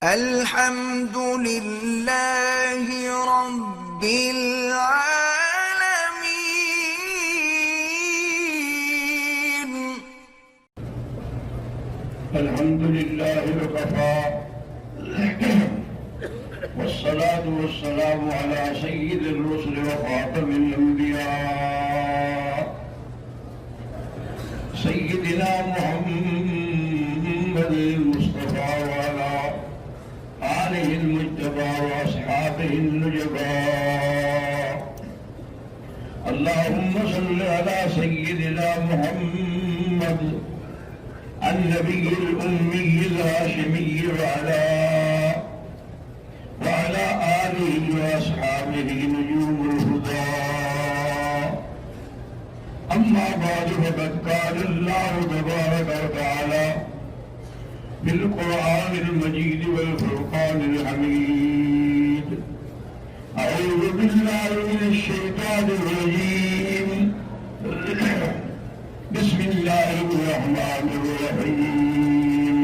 الحمد لله رب العالمين. الحمد لله وكفى والصلاة والسلام على سيد الرسل وخاتم الأنبياء سيدنا محمد المصطفى وعلى آله المجتبى وأصحابه النجباء. اللهم صل على سيدنا محمد النبي الأمي الهاشمي وعلى آله وأصحابه نجوم الهدى. أما بعد فقد قال الله تبارك وتعالى في القرآن المجيد والفرقان الحميد: أعوذ بالله من الشيطان الرجيم. بسم الله الرحمن الرحيم.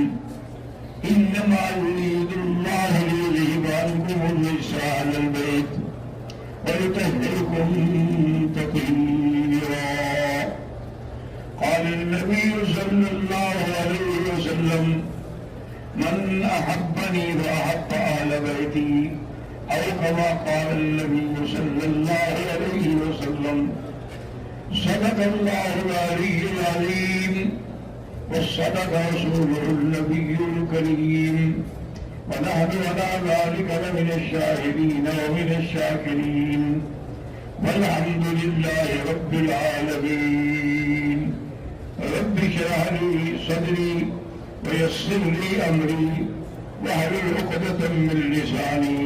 إنما يريد الله ليذهب عنكم الرجس أهل البيت ويطهركم تطهيرا. قال النبي صلى الله عليه وسلم: من أحبني فأحب أهل بيتي، أو كما قال النبي صلى الله عليه وسلم: صدق الله العلي العليم وصدق رسوله النبي الكريم، ونحن على ذلك لمن الشاهدين ومن الشاكرين، والحمد لله رب العالمين. رب اشرح لي صدري ويسر لي أمري واحلل عقدة من لساني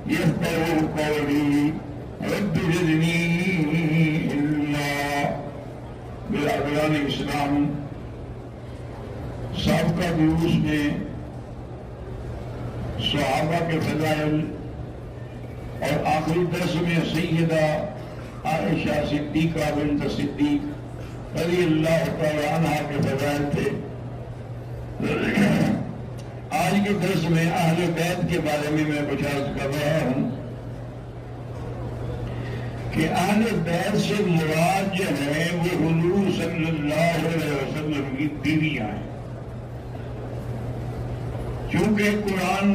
يفقهوا قولي. رب زدني علما. برادران اسلام، سابقہ دروس میں صحابہ کے فضائل اور آخری درس میں سیدہ عائشہ صدیقہ بنت صدیق رضی اللہ تعالی عنہا کے فضائل تھے. آج کے درس میں اہل بیت کے بارے میں کچھ عرض کر رہا ہوں کہ اہل بیت سے مراد جو ہے وہ حضور صلی اللہ علیہ وسلم کی بیویاں ہیں. کیونکہ قرآن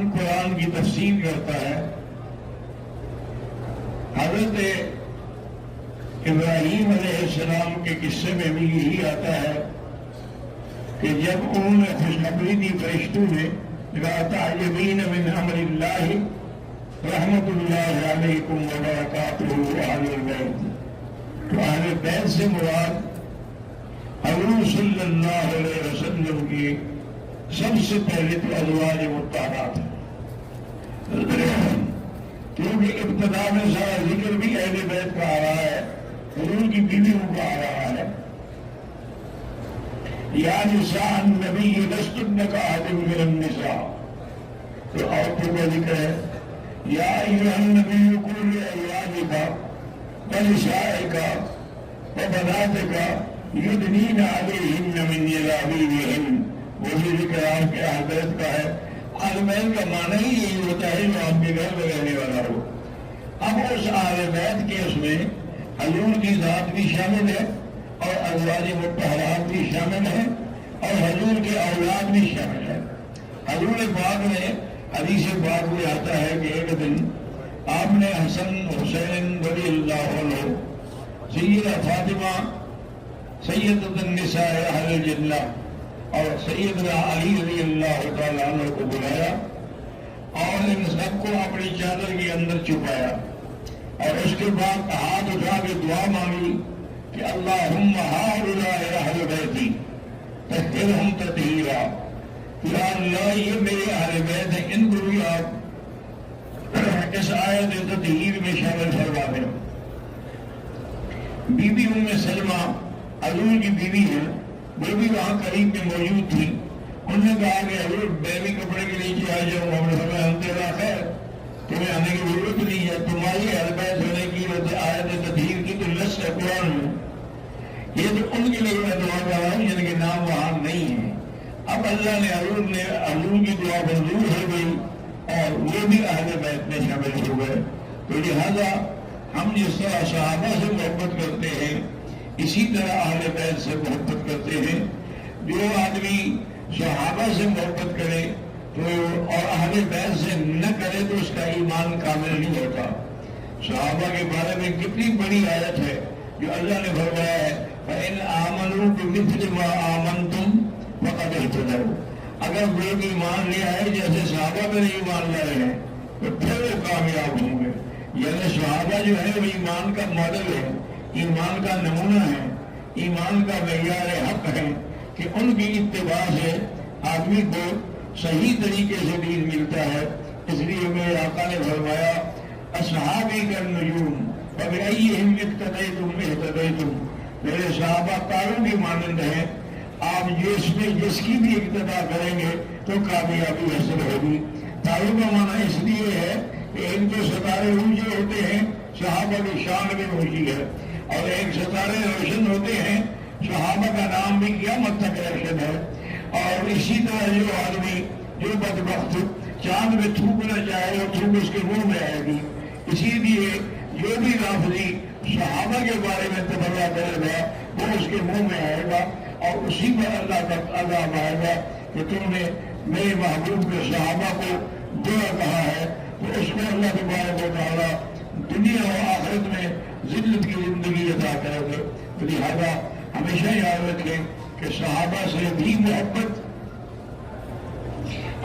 کی تفسیر کرتا ہے. حضرت ابراہیم علیہ السلام کے قصے میں بھی یہی آتا ہے کہ جب انہوں نے خوشخبری دی فرشتوں نے: تعجبین من امر اللہ رحمت اللہ علیکم وبرکاتہ اہل البیت. تو اہل بیت سے مراد حضور صلی اللہ علیہ وسلم کی سب سے پہلے تو ازواج مطہرات ہیں، کیونکہ ابتدا میں سارا ذکر بھی اہل بیت کا آ رہا ہے، حضور کی بیویوں کا آ رہا ہے. یا نساء النبی لستن کأحد من النساء. تو عورتوں کا ذکر ہے: یا ایھا النبی قل لأزواجک ونسائک وبناتک یدنین علیہن من جلابیبہن. وہ بھی ذکر آپ کے اہل بیت کا ہے. اہل بیت کا معنی ہی یہی ہوتا ہے جو آپ کے گھر میں رہنے والا ہو. اب اس اہل بیت کے اس میں حضور کی ذات بھی شامل ہے اور ازواج مطہرات بھی شامل ہیں اور حضور کے اولاد بھی شامل ہیں. حضور پاک میں حدیث پاک میں آتا ہے کہ ایک دن آپ نے حسن حسین رضی اللہ عنہ، سیدہ فاطمہ سیدۃ النساء اہل الجنہ اور سیدنا علی رضی اللہ تعالیٰ عنہ کو بلایا اور ان سب کو اپنی چادر کے اندر چھپایا اور اس کے بعد ہاتھ اٹھا کے دعا مانگی کہ اللہم ہؤلاء اہل بیتی طہرہم تطہیرا. یا اللہ، یہ میرے اہل بیت ہیں، ان کو بھی آپ اس آیت تطہیر میں شامل فرما دیں. بی بی ام سلمہ حضور کی بیوی ہے، وہ بھی وہاں قریب میں موجود تھی. انہوں نے کہا کہ حضور میں بھی کپڑے کے نیچے آ جاؤں. ہم نے فرمایا: ہم تیرا خیر، تمہیں آنے کی ضرورت نہیں ہے، تمہاری اہل بیت ہونے کی آیت تطہیر کی تو لس ہے قرآن میں. یہ تو ان کے لیے میں دعا کر رہا ہوں جن کے نام وہاں نہیں ہیں. اب اللہ نے حضور کی دعا منظور ہو گئی اور وہ بھی اہل بیت میں شامل ہو گئے. تو لہذا ہم جس طرح صحابہ سے محبت کرتے ہیں اسی طرح اہل بیت سے محبت کرتے ہیں. جو آدمی صحابہ سے محبت کرے تو اور اہل بیت سے نہ کرے تو اس کا ایمان کامل نہیں ہوتا. صحابہ کے بارے میں کتنی بڑی آیت ہے جو اللہ نے فرمایا ہے فَإِنْ آمَنُوا بِمِثْلِ مَا آمَنْتُمْ فَقَدْ اهْتَدَوْا. اگر لوگ ایمان لے آئے جیسے صحابہ میں ایمان لائے ہیں تو پھر وہ کامیاب ہوں گے. یعنی صحابہ جو ہے وہ ایمان کا ماڈل ہے, ایمان کا نمونہ ہے, ایمان کا معیار حق ہے کہ ان کی اتباع سے آدمی کو صحیح طریقے سے دین ملتا ہے. اس لیے میرے آقا نے فرمایا اصحابی کالنجوم فبأیہم اقتدیتم اہتدیتم. میرے صحابہ تاروں کی مانند ہیں, آپ جس کی بھی اقتدا کریں گے تو کامیابی حاصل ہوگی. تاروں کا معنی اس لیے ہے کہ ان کے ستارے اونچے ہوتے ہیں, صحابہ کی شان بھی اونچی ہے, اور ایک ستارے روشن ہوتے ہیں, صحابہ کا نام بھی قیامت تک روشن ہے. اور اسی طرح جو آدمی جو بدبخت چاند میں تھوکنا چاہے وہ تھوک اس کے منہ میں آئے گی. اسی لیے جو بھی لافظی صحابہ کے بارے میں تبرہ کرے گا وہ اس کے منہ میں آئے گا اور اسی پر اللہ کا عذاب آئے گا کہ تم نے میرے محبوب کے صحابہ کو برا کہا ہے. تو اس میں اللہ تبارک و تعالیٰ دنیا و آخرت میں ذلت کی زندگی عطا کرے گے. لہٰذا ہمیشہ یاد رکھیں کہ صحابہ سے بھی محبت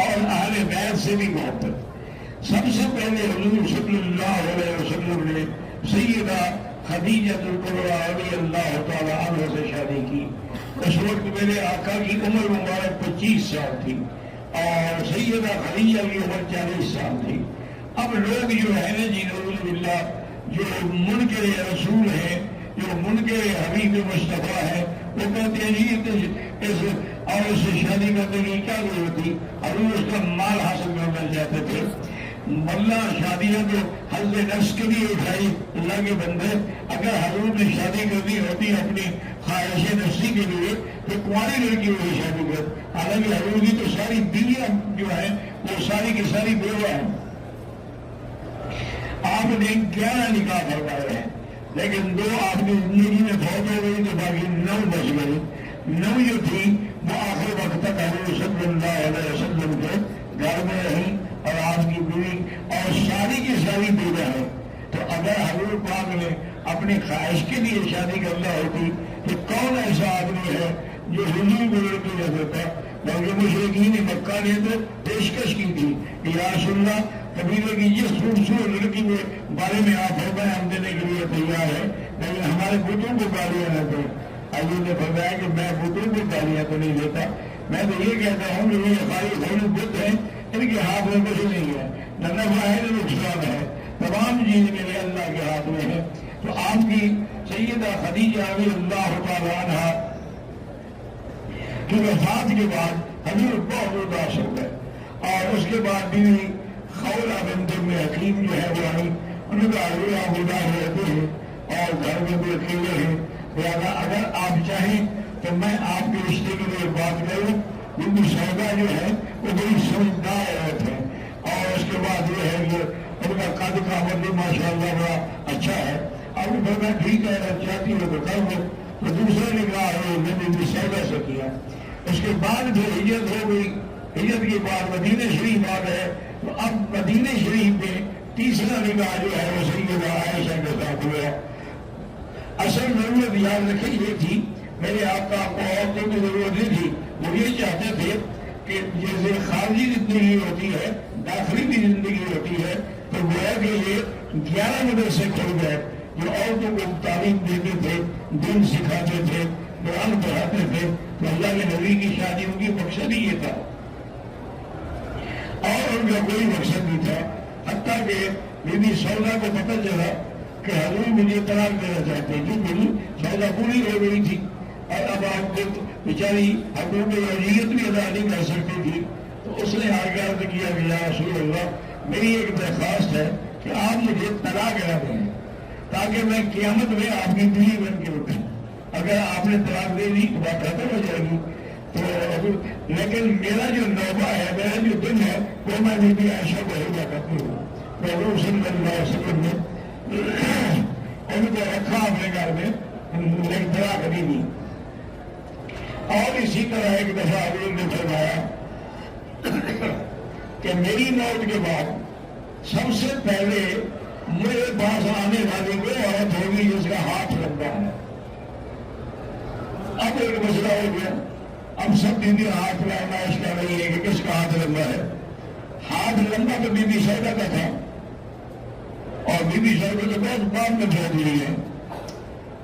اور اہل بیت سے بھی محبت. سب سے پہلے حضور صلی اللہ علیہ وسلم نے سیدہ خدیجہ الکبریٰ رضی اللہ تعالیٰ عنہ سے شادی کی. اس وقت میرے آقا کی عمر مبارک 25 سال تھی اور سیدہ خدیجہ کی عمر 40 سال تھی. اب لوگ جو ہے نا جی نعوذ باللہ جو منکر رسول ہیں, جو منکر حبیب مصطفیٰ ہے, وہ کہتے ہیں جی اس عورت سے شادی کرنے کی کیا ضرورت تھی, حضور اس کا مال حاصل کرنا چاہتے تھے. ملا شادیاں تو حضرت نفس کے لیے اٹھائی اللہ کے بندے. اگر حضور نے شادی کرنی ہوتی اپنی خواہش نفسی کے لیے تو کنواری لڑکی ہوئی شادی کر. حالانکہ حضور کی تو ساری بیویاں جو ہیں وہ ساری کی ساری بیوہ ہیں. آپ نے 11 نکاح فرمائے ہیں لیکن 2 آپ کی زندگی میں فوت ہو گئی تو باقی 9 بچ گئی. 9 جو تھی وہ آخر وقت تک حضور صلی اللہ علیہ وسلم کے گھر میں رہی اور آپ کی بیوی اور ساری کی ساری بیوہ ہے. تو اگر حضور پاک نے اپنی خواہش کے لیے شادی کرنا ہوتی تو کون ایسا آدمی ہے جو حضور کو لڑکی نہ دیتا. بلکہ مشرکین مکہ نے تو پیشکش کی تھی کہ یا رسول اللہ قبیلے کی جس خوبصورت لڑکی کے بارے میں آپ فرمائیں ہم دینے کے لیے تیار ہے, لیکن ہمارے بتوں کو گالیاں نہ دیں. حضور نے فرمایا کہ میں بتوں کو گالیاں تو نہیں دیتا, میں تو یہ کہتا ہوں کہ یہ خالی خالی بت ہیں, ان کے ہاتھ میں کچھ نہیں ہے, نہ نفع ہے نہ نقصان ہے, تمام چیز میرے اللہ کے ہاتھ میں ہے. تو آپ کی سیدہ خدیجہ رضی اللہ تعالیٰ عنہا کی وفات کے بعد حضور بہت اداس ہو گئے اور اس کے بعد بیوی خولہ بنت ام حکیم جو ہے وہ آئی. انہوں نے حضور آپ اداس رہتے ہیں اور گھر میں بھی اکیلے ہیں, لہٰذا اگر آپ چاہیں تو میں آپ کے رشتے کے لیے بات کروں. کیونکہ سودا جو ہے وہ بڑی سمجھدار عورت ہے اور اس کے بعد یہ ہے کہ ان کا قد قامت بھی ماشاء اللہ بڑا اچھا ہے. اب پھر میں ٹھیک ہے اگر چاہتی ہوں تو کر دوں. تو دوسرا نکاح ہے میں نے سودا سے کیا. اس کے بعد پھر ہجرت ہو گئی. ہجرت کے بعد مدینہ شریف آ گئے. تو اب مدینہ شریف میں تیسرا نکاح جو ہے وہ سیدہ عائشہ کے ساتھ ہوا. اصل ضرورت یاد رکھیں یہ تھی, میرے آقا کو عورتوں کی ضرورت نہیں تھی. وہ یہ چاہتے تھے کہ جیسے خارجی زندگی ہوتی ہے داخلی بھی زندگی ہوتی ہے. تو گویا کہ یہ 11 مدرسے کھل گئے جو عورتوں کو تعلیم دیتے تھے, دین سکھاتے تھے, قرآن پڑھاتے تھے. تو اللہ کے نبی کی شادیوں کی مقصد ہی یہ تھا اور ان کا کوئی مقصد نہیں تھا. حتیٰ کہ بی بی سودا کو پتہ چلا کہ حضور مجھے طلاق دینا چاہتے ہیں, کیونکہ میری سودا پوری ہو گئی تھی اور اب آپ کو بیچاری حضور کی وجیت بھی ادا نہیں کر سکتی تھی. تو اس نے آگاہ کیا کہ یا رسول اللہ میری ایک درخواست ہے کہ آپ مجھے طلاق نہ دیں تاکہ میں قیامت میں آپ کی بیوی بن کے اٹھوں. اگر آپ نے طلاق دے دی تو بات ختم ہو جائے گی. تو لیکن میرا جو نوبہ ہے، میرا جو دن ہے، وہ میں بی بی عائشہ کو ہجا کرتی ہوں. حضور صلی اللہ علیہ وسلم نے ان کو رکھا اپنے گھر میں، لیکن بڑا کبھی نہیں. اور اسی طرح ایک دفعہ حضور نے فرمایا کہ میری موت کے بعد سب سے پہلے میرے پاس آنے والی وہ عورت ہوگی جس کا ہاتھ لمبا ہے. اب ایک مسئلہ ہو گیا، اب سب بیوی ہاتھ میں آئش کر رہی ہے کہ کس کا ہاتھ لمبا ہے. ہاتھ لمبا تو بی بی سیدہ کا تھا، اور بی بی سیدہ تو بہت بعد میں پھیل ہوئی ہے.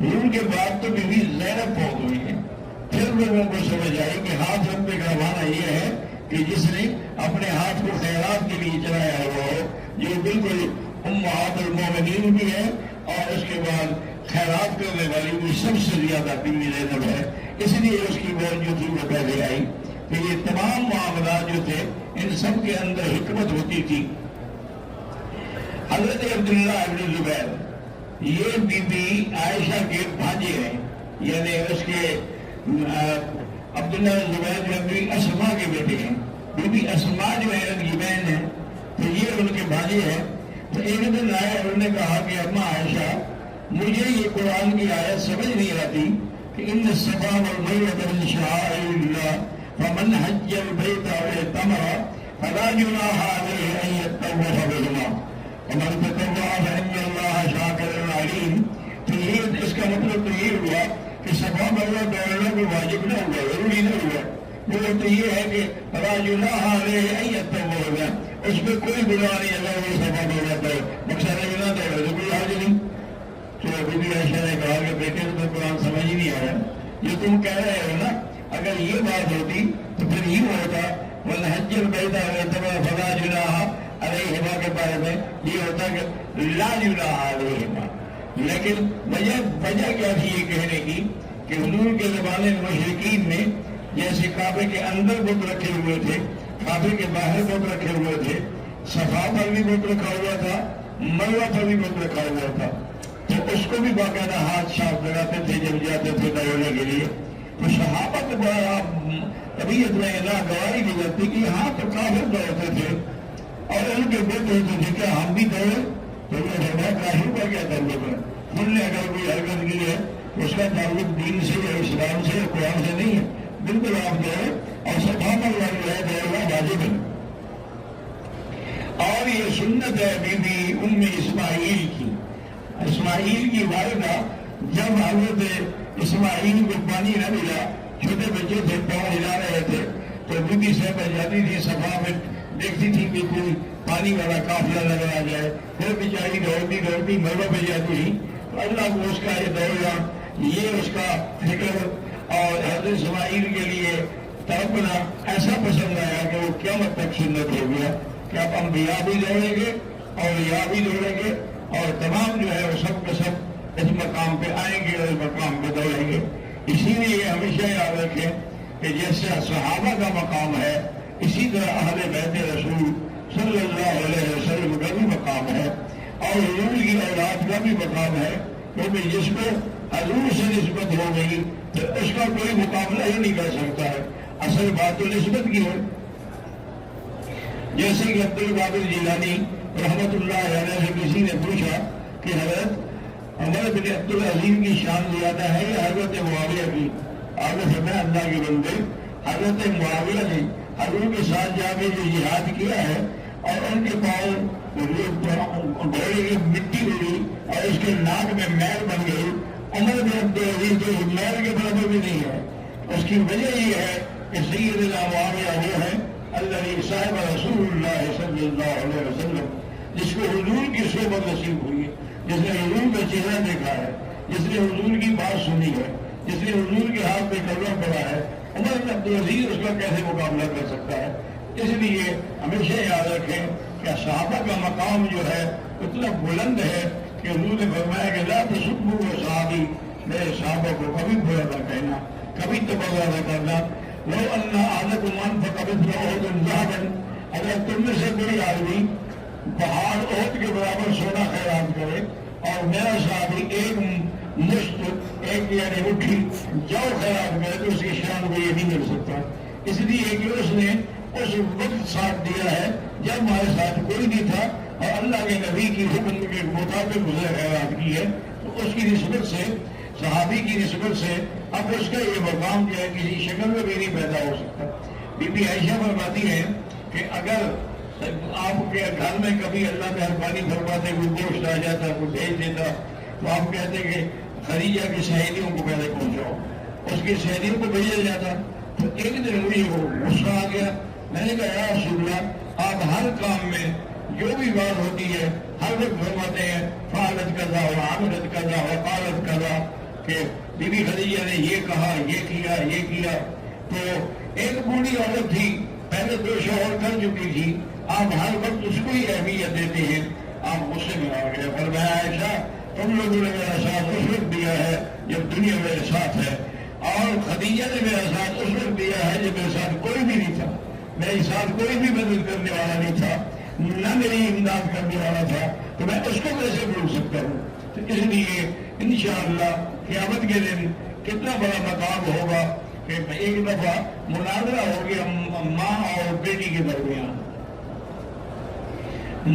ان کے بعد تو بی بی زینب پھیل ہوئی ہے. پھر لوگوں کو سمجھ آئی کہ ہاتھ لمبے کا معنی یہ ہے کہ جس نے اپنے ہاتھ کو خیرات کے لیے چلایا ہوا ہو، جو بالکل امہات المومنین بھی ہے، اور اس کے بعد خیرات کرنے والی بھی سب سے زیادہ بیوی زینب ہے. اس لیے اس کی بات جو تھی وہ پہلے آئی کہ یہ تمام معاملات جو تھے ان سب کے اندر حکمت ہوتی تھی. حضرت عبداللہ ابن زبیر یہ بی بی عائشہ کے بھانجے ہیں، یعنی اس کے عبداللہ زبیر جو بی بی اسما کے بیٹے ہیں. بی بی اسما جو ہے ان کی بہن ہے، تو یہ ان کے بھانجے ہیں. تو ایک دن آئے، انہوں نے کہا کہ اما عائشہ مجھے یہ قرآن کی آیت سمجھ نہیں آتی کہ ان الصفا والمروة من شعائر اللہ فمن حج البیت او اعتمر فلا جناح علیہ ان یطوف بہما ومن تطوع فإن اللہ شاکر علیم. تو یہ اس کا مطلب تو یہ ہوا کہ صفا مروا دوڑنا کوئی واجب نہ ہوا، ضروری نہ ہوا. وہ تو یہ ہے کہ فلا جناح علیہ ان یطوف بہما، اس میں کوئی گناہ نہیں اگر وہ صفا مروا دوڑے، مقصد ہے نہ دوڑے تو کوئی حاجت نہیں. تو بی بی عائشہ نے کہا کہ بیٹے تمہیں قرآن سمجھ ہی نہیں آ رہا. یہ تم کہہ رہے ہو نا، اگر یہ بات ہوتی تو پھر یہ ہوتا وَالْحَجِّ الْبَيْتَ وَيَتَّبَعَ فَلَا جُنَاحَ عَلَيْهِمَا کے بارے میں یہ ہوتا کہ لا جناح علیہما. لیکن وجہ کیا تھی یہ کہنے کی کہ حضور کے زمانے میں مشرکین نے جیسے کعبے کے اندر بت رکھے ہوئے تھے، کعبے کے باہر بت رکھے ہوئے تھے، صفا پر بھی بت رکھا ہوا تھا، مروہ پر بھی بت رکھا ہوا تھا. تو اس کو بھی باقاعدہ ہاتھ چھاپ لگاتے تھے جب جاتے تھے دوڑنے کے لیے. تو صحابہ کو بڑا طبیعت میں ناگواری گزرتی کہ یہاں تو کافر دوڑتے تھے اور ان کے بت ہوتے تھے، کیا ہم بھی دوڑے؟ تو یہ کافر کا کیا تعلق ہے؟ ہم نے اگر کوئی حرکت کی ہے اس کا تعلق دین سے یا اسلام سے یا قرآن سے نہیں ہے. بالکل آپ دوڑے، اور صحابہ والی جو ہے دوڑنا واجب ہے. اور یہ سنت ہے بی بی ام اسماعیل کی. اسماعیل کی والدہ جب حضرت اسماعیل کو پانی نہ ملا، چھوٹے بچے تھے، پاؤں ہلا رہے تھے، تو بی بی صاحبہ جاتی تھی صفا میں، دیکھتی تھی کہ کوئی پانی والا قافلہ نظر آ جائے، پھر بیچاری دوڑتی مروہ پہ جاتی تھی. اللہ کو اس کا یہ دوڑنا، یہ اس کا فکر اور حضرت اسماعیل کے لیے تڑپنا ایسا پسند آیا کہ وہ قیامت تک سنت ہو گیا کہ اب انبیاء بھی دوڑیں گے، اولیاء بھی دوڑیں گے، اور تمام جو ہے وہ سب کے سب اس مقام پہ آئیں گے اور اس مقام پہ دوڑیں گے. اسی لیے ہمیشہ یاد رکھیں کہ جیسے صحابہ کا مقام ہے، اسی طرح اہل بیت رسول صلی اللہ علیہ وسلم کا بھی مقام ہے، اور حضور کی اولاد کا بھی مقام ہے. کیونکہ جس کو حضور سے نسبت ہو گئی تو اس کا کوئی مقابلہ ہی نہیں کر سکتا ہے. اصل بات تو نسبت کی ہے. جیسے کہ عبد القادر جیلانی رحمت اللہ علیہ سے کسی نے پوچھا کہ حضرت عمر بن عبد العزیز کی شان زیادہ ہے یا حضرت معاویہ کی؟ آپ نے فرمایا اللہ کے بندے، حضرت معاویہ نے حضور کے ساتھ جا کے جو جہاد کیا ہے اور ان کے پاؤں گھوڑے کی مٹی اڑی اور اس کے ناک میں میل بن گئی، عمر بن عبد العزیز جو میل کے برابر بھی نہیں ہے. اس کی وجہ یہ ہے کہ سیدنا معاویہ وہ ہے اللہ صاحب رسول اللہ صلی اللہ علیہ وسلم، جس کو حضور کی صحبت نصیب ہوئی ہے، جس نے حضور کا چہرہ دیکھا ہے، جس نے حضور کی بات سنی ہے، جس نے حضور کے ہاتھ میں کلمہ پڑھا ہے. عمر بن عبد العزیز اس کا کیسے مقابلہ کر سکتا ہے؟ اس لیے ہمیشہ یاد رکھیں کہ صحابہ کا مقام جو ہے اتنا بلند ہے کہ حضور نے فرمایا کہ لا تسبوا صحابی، میرے صحابہ کو کبھی برا نہ کہنا، کبھی تبرع نہ کرنا. لو ان احدکم انفق مثل احد ذهبا، اگر تم میں سے کوئی آدمی پہاڑ احد کے برابر سونا خیرات کرے اور میرا صحابی ایک مشت ایک یعنی مٹھی جو خیرات کرے تو اس کی شان کو یہ نہیں مل سکتا، اس لیے کہ اس نے اس وقت ساتھ دیا ہے جب ہمارے ساتھ کوئی نہیں تھا اور اللہ کے نبی کی حکم کے مطابق اسے خیرات کی ہے، تو اس کی نسبت سے صحابی کی نسبت سے اب اس کا یہ مقام جو ہے کسی شکل میں بھی نہیں پیدا ہو سکتا۔ بی بی عائشہ فرماتی ہے کہ اگر آپ کے گھر میں کبھی اللہ مہربانی فرماتے کوئی گوشت آ جاتا کوئی بھیج دیتا تو آپ کہتے کہ خدیجہ کی سہیلیوں کو پہلے پہنچاؤ، اس کی سہیلیوں کو بھیجا جاتا۔ تو ایک دن مجھے وہ غصہ آ گیا، میں نے کہا یا رسول اللہ آپ ہر کام میں جو بھی بات ہوتی ہے ہر وقت فرماتے ہیں فعلت قضا و عملت قضا و قالت قضا، کہ بی بی خدیجہ نے یہ کہا یہ کیا۔ تو ایک بوڑھی عورت تھی، پہلے تو شوہر کر چکی تھی، آپ ہر وقت اس کو ہی اہمیت دیتے ہیں۔ آپ غصے میں آ گئے، فرمایا عائشہ تم لوگوں نے میرا ساتھ اس وقت دیا ہے جب دنیا میرے ساتھ ہے، اور خدیجہ نے میرا ساتھ اس وقت دیا ہے جب میرے ساتھ کوئی بھی نہیں تھا، میرے ساتھ کوئی بھی مدد کرنے والا نہیں تھا، نہ میری امداد کرنے والا تھا، تو میں اس کو کیسے بھول سکتا ہوں؟ تو اس لیے انشاءاللہ قیامت کے دن کتنا بڑا مقام ہوگا کہ ایک دفعہ مناظرہ ہو گیا ماں اور بیٹی کے درمیان۔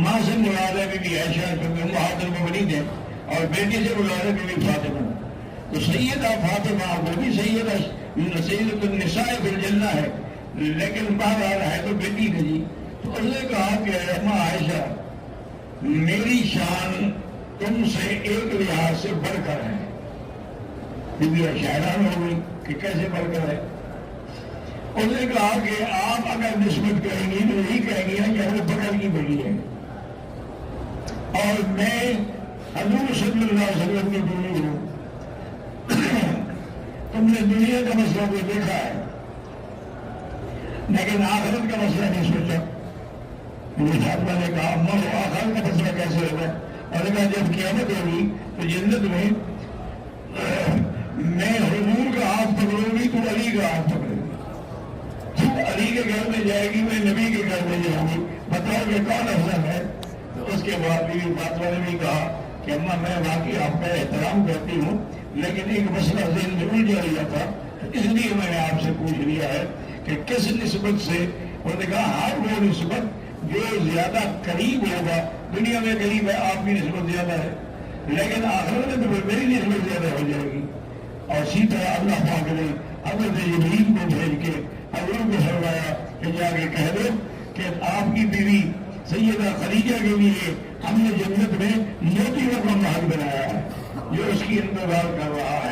ماں سے مراد ہے بی بی عائشہ کیونکہ امہات المؤمنین ہیں، اور بیٹی سے مراد ہے بی بی فاطمہ۔ تو سیدہ فاطمہ وہ بھی سیدۃ النساء فی الجنہ ہے، لیکن بہرحال ہے تو بیٹی ہے جی۔ تو اس نے کہا کہ اماں عائشہ میری شان تم سے ایک لحاظ سے بڑھ کر ہے۔ بی بی عائشہ حیران ہو گئی کہ کیسے بڑھ کر ہے؟ اس نے کہا کہ آپ اگر نسبت کریں گی تو یہی کہیں گے کہ وہ بکر کی بڑی ہے، اور میں حضور صلی اللہ علیہ وسلم کی بیوی ہوں۔ تم نے دنیا کا مسئلہ کو دیکھا ہے لیکن آخرت کا مسئلہ نہیں سوچا۔ فاطمہ نے کہا اما وہ آخرت کا مسئلہ کیسے ہوگا؟ اور کہا جب قیامت ہوگی تو جنت میں میں حضور کا ہاتھ پکڑوں گی تو علی کا ہاتھ پکڑوں گی، تو علی کے گھر میں جائے گی میں نبی کے گھر میں جاؤں گی، بتاؤ کہ کون افضل ہے؟ تو اس کے بعد بھی فاطمہ نے بھی کہا کہ اماں میں واقعی آپ کا احترام کرتی ہوں لیکن ایک مسئلہ ذہن میں الجھا لیا تھا، اس لیے میں نے آپ سے پوچھ لیا ہے کہ کس نسبت سے۔ انہوں نے کہا ہر وہ نسبت جو زیادہ قریب ہوگا، دنیا میں قریب ہے آپ کی نسبت زیادہ ہے لیکن آخرت میں تو میری نسبت زیادہ ہو جائے گی۔ اور اسی طرح اللہ پاک نے حضرت جبریل کو بھیج کے حضور کو فرمایا کہ جا کے کہہ دو کہ آپ کی بیوی سیدہ خدیجہ کے لیے ہم نے جنت میں موتیوں کا محل بنایا ہے جو اس کی انتظار کر رہا ہے۔